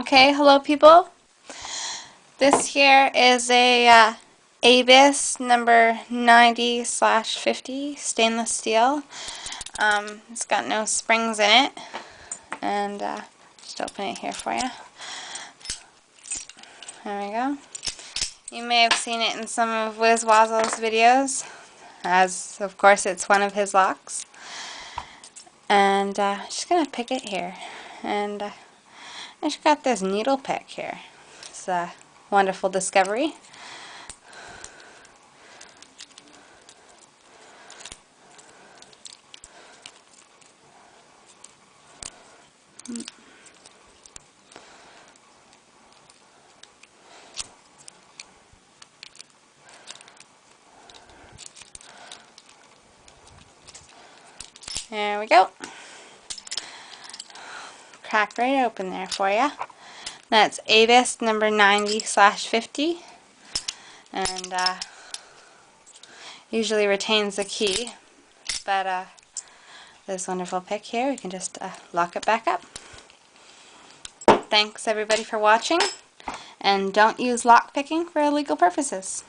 Okay, hello people. This here is a ABUS number 90/50 stainless steel. It's got no springs in it, and just open it here for you. There we go. You may have seen it in some of Wiz Wazzle's videos, as of course it's one of his locks. And just gonna pick it here, and I just got this needle pick here. It's a wonderful discovery. There we go. Crack right open there for you. That's ABUS number 90/50, and usually retains the key, but this wonderful pick here, we can just lock it back up. Thanks everybody for watching, and don't use lock picking for illegal purposes.